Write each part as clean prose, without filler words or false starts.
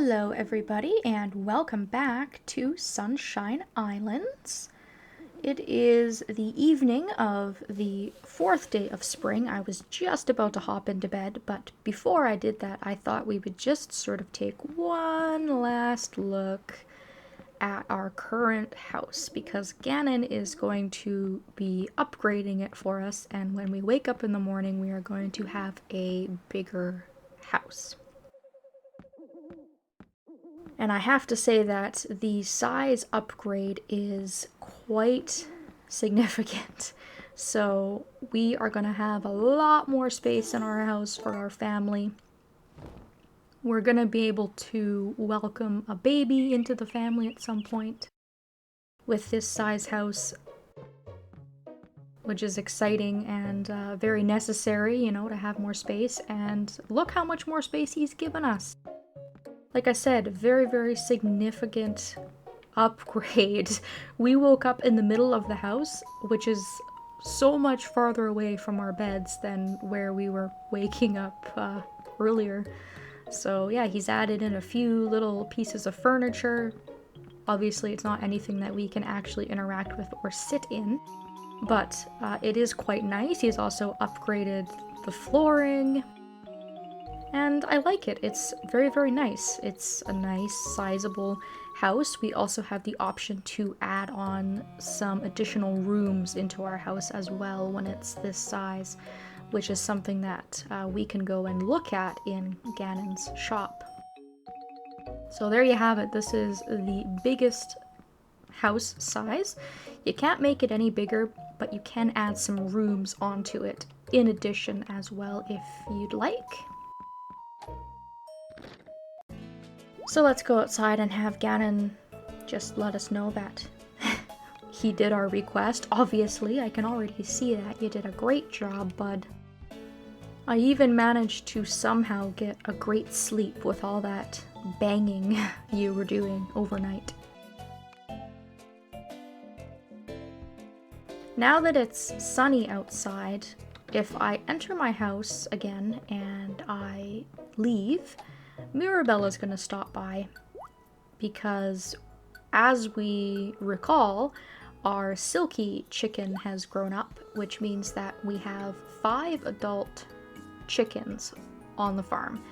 Hello everybody and welcome back to Sunshine Islands. It is the evening of the 4th day of spring. I was just about to hop into bed, but before I did that I thought we would just sort of take one last look at our current house because Gannon is going to be upgrading it for us, and when we wake up in the morning we are going to have a bigger house. And I have to say that the size upgrade is quite significant. So we are going to have a lot more space in our house for our family. We're going to be able to welcome a baby into the family at some point with this size house, which is exciting and very necessary, you know, to have more space. And look how much more space he's given us. Like I said, very, very significant upgrade. We woke up in the middle of the house, which is so much farther away from our beds than where we were waking up earlier. So yeah, he's added in a few little pieces of furniture. Obviously, it's not anything that we can actually interact with or sit in, but it is quite nice. He's also upgraded the flooring. And I like it. It's very, very nice. It's a nice, sizable house. We also have the option to add on some additional rooms into our house as well when it's this size, which is something that we can go and look at in Gannon's shop. So there you have it. This is the biggest house size. You can't make it any bigger, but you can add some rooms onto it in addition as well if you'd like. So let's go outside and have Gannon just let us know that he did our request. Obviously, I can already see that. You did a great job, bud. I even managed to somehow get a great sleep with all that banging you were doing overnight. Now that it's sunny outside, if I enter my house again and I leave, Mirabella's gonna stop by because, as we recall, our Silky chicken has grown up, which means that we have 5 adult chickens on the farm.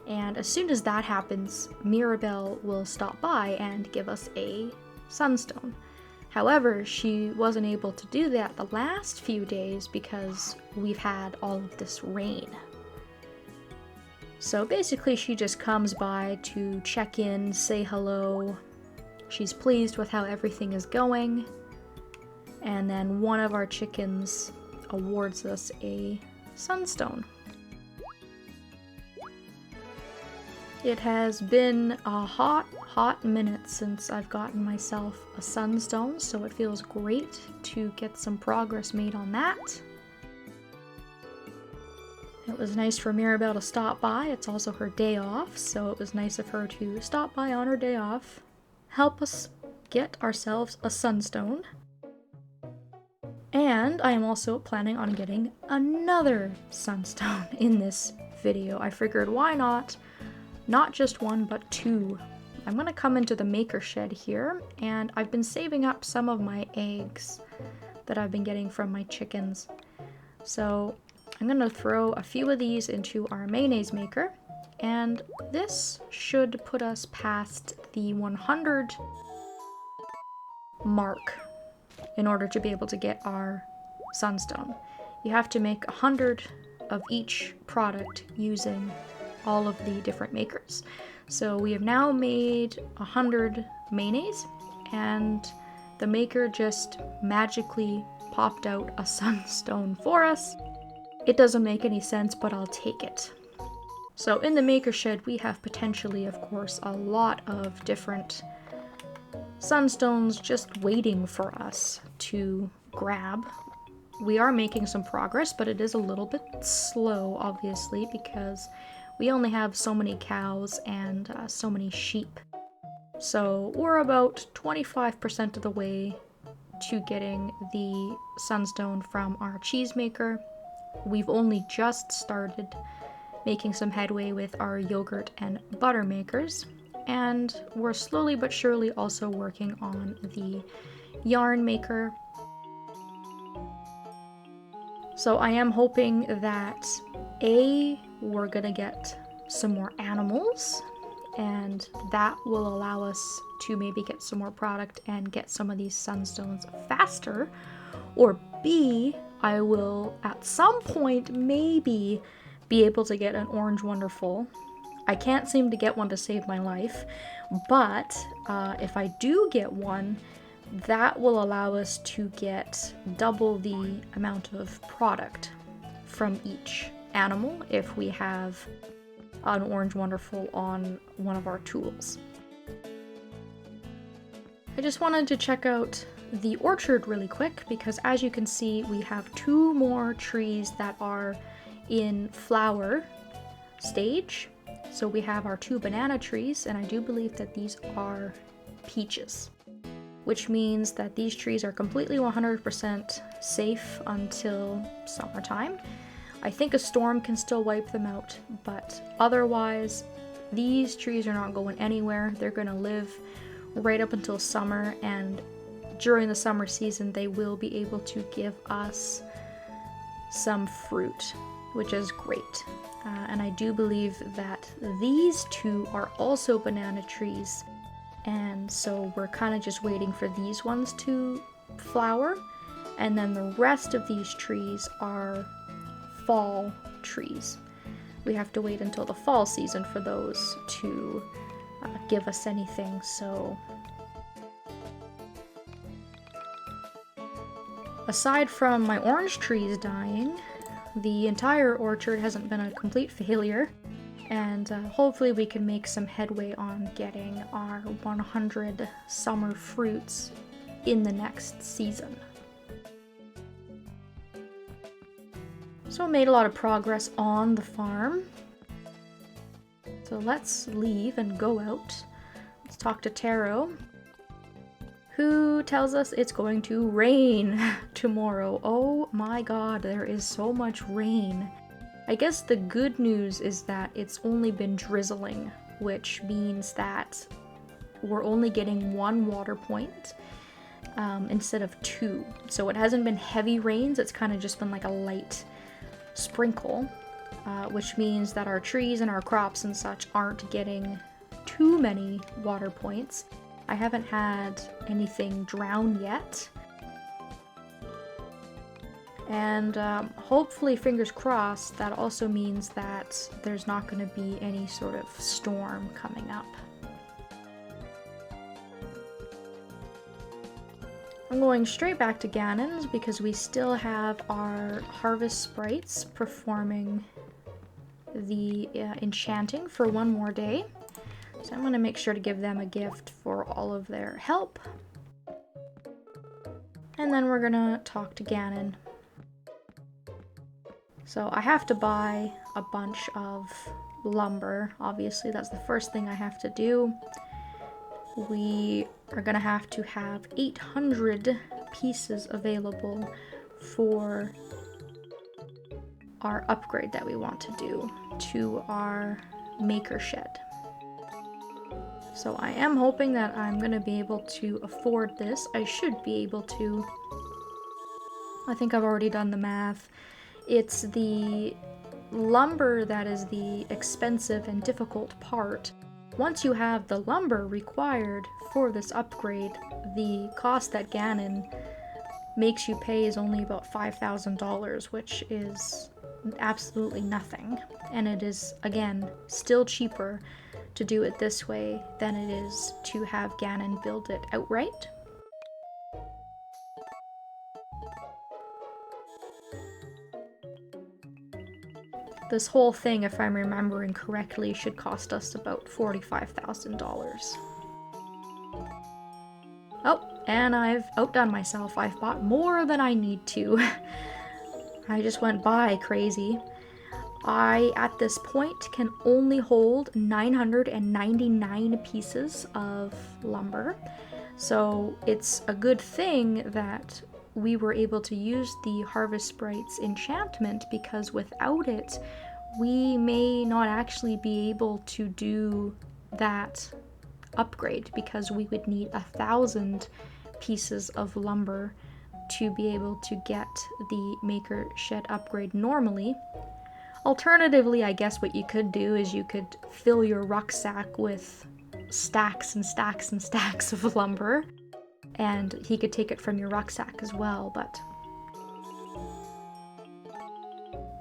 And as soon as that happens, Mirabelle will stop by and give us a sunstone. However, she wasn't able to do that the last few days because we've had all of this rain. So basically she just comes by to check in, say hello. She's pleased with how everything is going. And then one of our chickens awards us a sunstone. It has been a hot minute since I've gotten myself a sunstone, so it feels great to get some progress made on that. It was nice for Mirabelle to stop by. It's also her day off, so it was nice of her to stop by on her day off, help us get ourselves a sunstone. And I am also planning on getting another sunstone in this video. I figured, why not? Not just one, but 2. I'm gonna come into the maker shed here, and I've been saving up some of my eggs that I've been getting from my chickens. So I'm gonna throw a few of these into our mayonnaise maker, and this should put us past the 100 mark in order to be able to get our sunstone. You have to make 100 of each product using all of the different makers. So we have now made 100 mayonnaise, and the maker just magically popped out a sunstone for us. It doesn't make any sense, but I'll take it. So in the maker shed, we have potentially, of course, a lot of different sunstones just waiting for us to grab. We are making some progress, but it is a little bit slow, obviously, because we only have so many cows and so many sheep. So we're about 25% of the way to getting the sunstone from our cheese maker. We've only just started making some headway with our yogurt and butter makers, and we're slowly but surely also working on the yarn maker. So I am hoping that we're gonna get some more animals, and that will allow us to maybe get some more product and get some of these sunstones faster, or B, I will at some point maybe be able to get an orange wonderful. I can't seem to get one to save my life, but if I do get one, that will allow us to get double the amount of product from each animal if we have an orange wonderful on one of our tools. I just wanted to check out the orchard really quick because, as you can see, we have 2 more trees that are in flower stage. So we have our 2 banana trees, and I do believe that these are peaches, which means that these trees are completely 100% safe until summertime. I think a storm can still wipe them out, but otherwise, these trees are not going anywhere. They're gonna live right up until summer, and during the summer season, they will be able to give us some fruit, which is great. And I do believe that these 2 are also banana trees, and so we're kind of just waiting for these ones to flower, and then the rest of these trees are fall trees. We have to wait until the fall season for those to give us anything, so aside from my orange trees dying, the entire orchard hasn't been a complete failure, and hopefully we can make some headway on getting our 100 summer fruits in the next season. So I made a lot of progress on the farm. So let's leave and go out. Let's talk to Taro, who tells us it's going to rain tomorrow. Oh my god, there is so much rain. I guess the good news is that it's only been drizzling, which means that we're only getting 1 water point instead of 2. So it hasn't been heavy rains, it's kind of just been like a light sprinkle, which means that our trees and our crops and such aren't getting too many water points. I haven't had anything drown yet, and hopefully, fingers crossed, that also means that there's not going to be any sort of storm coming up. I'm going straight back to Ganon's because we still have our harvest sprites performing the enchanting for 1 more day. So I'm going to make sure to give them a gift for all of their help. And then we're going to talk to Ganon. So I have to buy a bunch of lumber. Obviously, that's the first thing I have to do. We are going to have 800 pieces available for our upgrade that we want to do to our maker shed. So I am hoping that I'm going to be able to afford this. I should be able to. I think I've already done the math. It's the lumber that is the expensive and difficult part. Once you have the lumber required for this upgrade, the cost that Ganon makes you pay is only about $5,000, which is absolutely nothing. And it is, again, still cheaper to do it this way than it is to have Ganon build it outright. This whole thing, if I'm remembering correctly, should cost us about $45,000. Oh, and I've outdone myself. I've bought more than I need to. I just went by crazy. I, at this point, can only hold 999 pieces of lumber. So it's a good thing that we were able to use the Harvest Sprites enchantment, because without it, we may not actually be able to do that upgrade, because we would need 1,000 pieces of lumber to be able to get the maker shed upgrade normally. Alternatively, I guess what you could do is you could fill your rucksack with stacks and stacks and stacks of lumber, and he could take it from your rucksack as well, but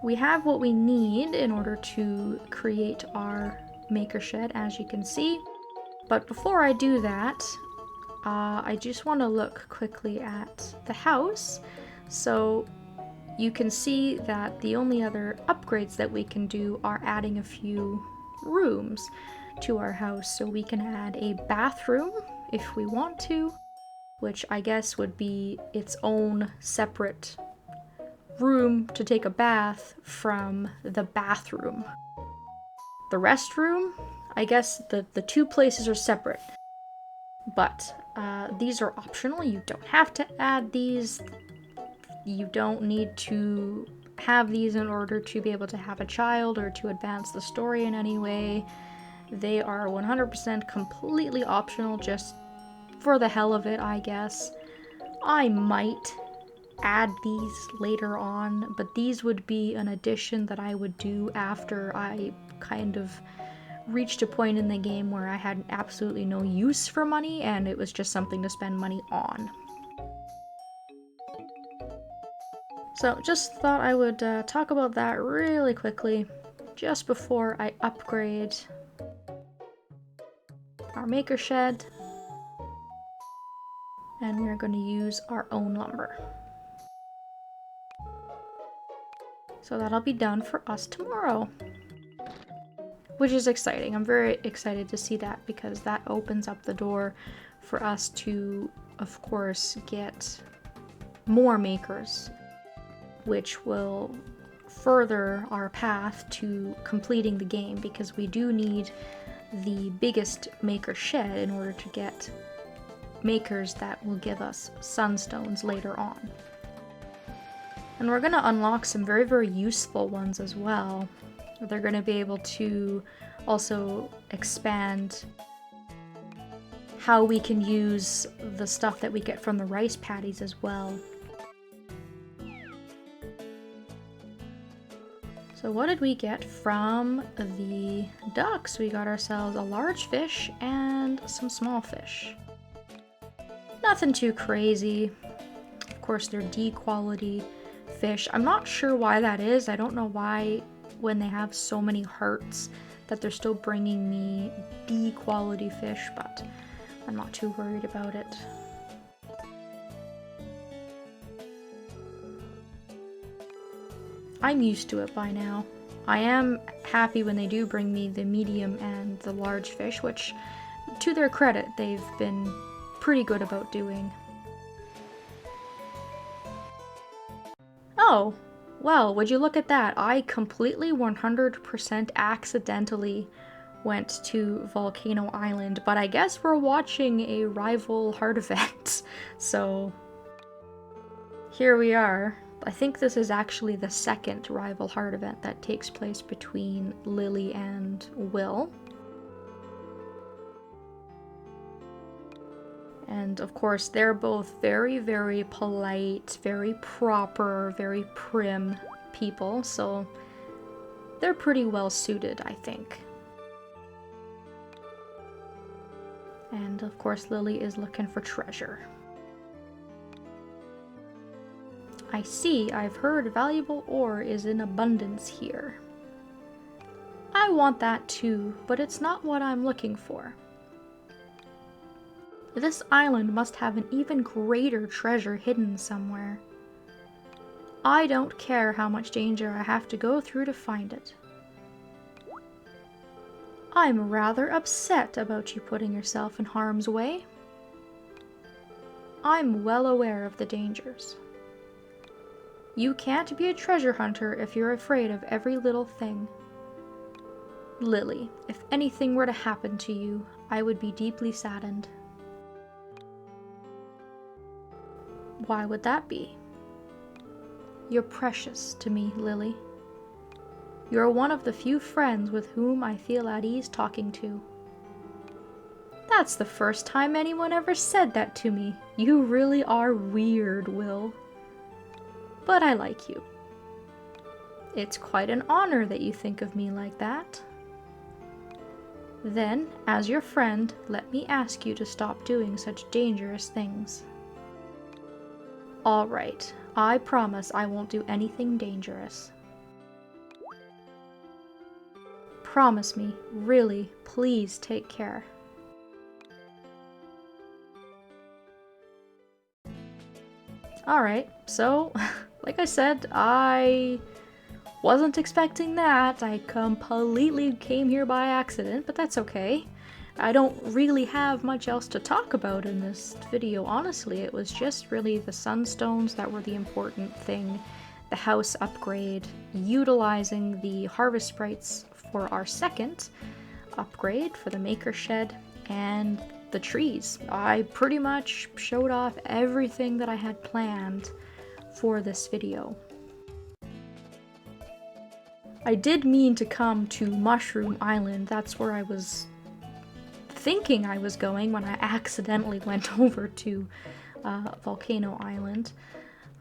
we have what we need in order to create our maker shed, as you can see. But before I do that, I just want to look quickly at the house. So you can see that the only other upgrades that we can do are adding a few rooms to our house. So we can add a bathroom if we want to, which I guess would be its own separate room to take a bath from the bathroom. The restroom, I guess the two places are separate, but these are optional. You don't have to add these. You don't need to have these in order to be able to have a child or to advance the story in any way. They are 100% completely optional, just for the hell of it, I guess. I might add these later on, but these would be an addition that I would do after I kind of reached a point in the game where I had absolutely no use for money and it was just something to spend money on. So just thought I would talk about that really quickly just before I upgrade our maker shed, and we're going to use our own lumber. So that'll be done for us tomorrow, which is exciting. I'm very excited to see that because that opens up the door for us to, of course, get more makers, which will further our path to completing the game, because we do need the biggest maker shed in order to get makers that will give us sunstones later on. And we're going to unlock some very, very useful ones as well. They're going to be able to also expand how we can use the stuff that we get from the rice paddies as well. So what did we get from the ducks? We got ourselves a large fish and some small fish. Nothing too crazy. Of course, they're D quality fish. I'm not sure why that is. I don't know why when they have so many hearts that they're still bringing me D quality fish, but I'm not too worried about it. I'm used to it by now. I am happy when they do bring me the medium and the large fish, which, to their credit, they've been pretty good about doing. Oh, well, would you look at that? I completely 100% accidentally went to Volcano Island, but I guess we're watching a rival heart event, so here we are. I think this is actually the second rival heart event that takes place between Lily and Will. And of course, they're both very, very polite, very proper, very prim people, so they're pretty well suited, I think. And of course, Lily is looking for treasure. I see, I've heard valuable ore is in abundance here. I want that too, but it's not what I'm looking for. This island must have an even greater treasure hidden somewhere. I don't care how much danger I have to go through to find it. I'm rather upset about you putting yourself in harm's way. I'm well aware of the dangers. You can't be a treasure hunter if you're afraid of every little thing. Lily, if anything were to happen to you, I would be deeply saddened. Why would that be? You're precious to me, Lily. You're one of the few friends with whom I feel at ease talking to. That's the first time anyone ever said that to me. You really are weird, Will. But I like you. It's quite an honor that you think of me like that. Then, as your friend, let me ask you to stop doing such dangerous things. All right, I promise I won't do anything dangerous. Promise me, really, please take care. Alright, so, like I said, I wasn't expecting that. I completely came here by accident, but that's okay. I don't really have much else to talk about in this video, honestly. It was just really the sunstones that were the important thing, the house upgrade, utilizing the harvest sprites for our second upgrade for the maker shed, and the trees. I pretty much showed off everything that I had planned for this video. I did mean to come to Mushroom Island. That's where I was thinking I was going when I accidentally went over to Volcano Island.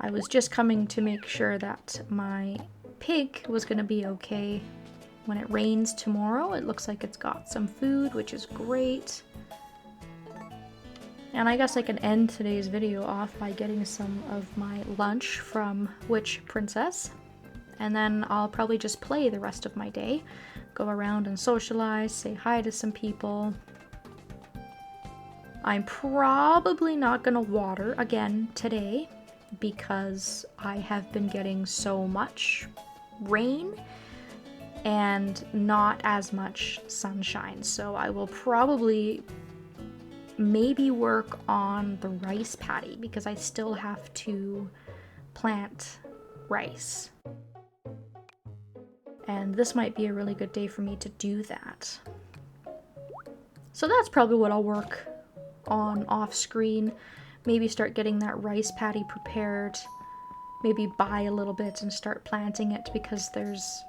I was just coming to make sure that my pig was going to be okay when it rains tomorrow. It looks like it's got some food, which is great. And I guess I can end today's video off by getting some of my lunch from Witch Princess. And then I'll probably just play the rest of my day. Go around and socialize, say hi to some people. I'm probably not gonna water again today because I have been getting so much rain and not as much sunshine. So I will probably maybe work on the rice paddy because I still have to plant rice. And this might be a really good day for me to do that. So that's probably what I'll work on off screen. Maybe start getting that rice paddy prepared. Maybe buy a little bit and start planting it because there's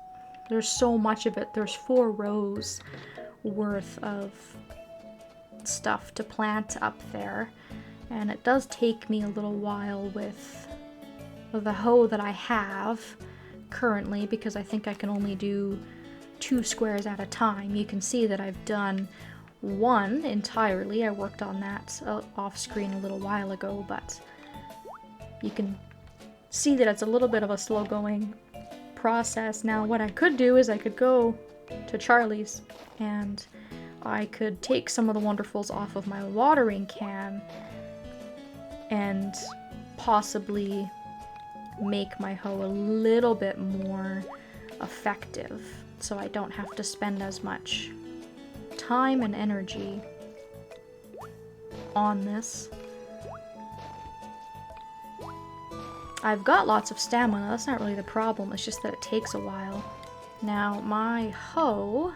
so much of it. There's 4 rows worth of stuff to plant up there. And it does take me a little while with the hoe that I have currently because I think I can only do 2 squares at a time. You can see that I've done 1 entirely. I worked on that off screen a little while ago, but you can see that it's a little bit of a slow going process. Now what I could do is I could go to Charlie's and I could take some of the Wonderfuls off of my watering can and possibly make my hoe a little bit more effective so I don't have to spend as much time and energy on this. I've got lots of stamina, that's not really the problem, it's just that it takes a while. Now my hoe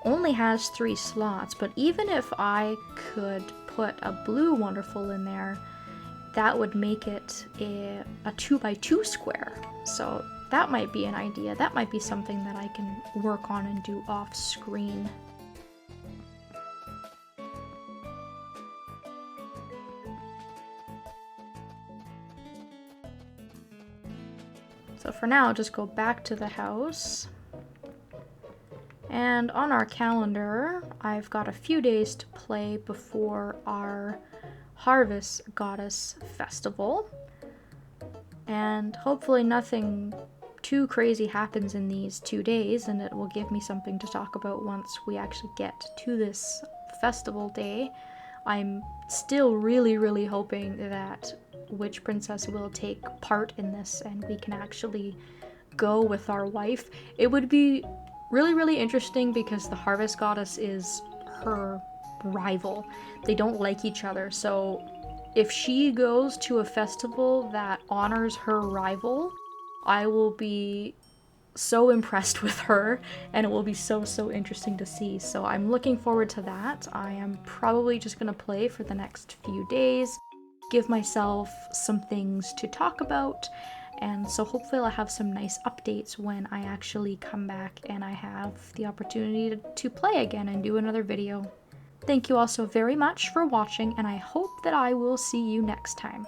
only has 3 slots, but even if I could put a blue Wonderful in there, that would make it a 2x2 square. So that might be an idea. That might be something that I can work on and do off screen. So for now, I'll just go back to the house. And on our calendar, I've got a few days to play before our Harvest Goddess Festival, and hopefully nothing too crazy happens in these 2 days, and it will give me something to talk about once we actually get to this festival day. I'm still really hoping that Witch Princess will take part in this and we can actually go with our wife. It would be really interesting because the Harvest Goddess is her rival. They don't like each other, so if she goes to a festival that honors her rival, I will be so impressed with her and it will be so interesting to see. So I'm looking forward to that. I am probably just gonna play for the next few days, give myself some things to talk about, and so hopefully I'll have some nice updates when I actually come back and I have the opportunity to play again and do another video. Thank you all so very much for watching, and I hope that I will see you next time.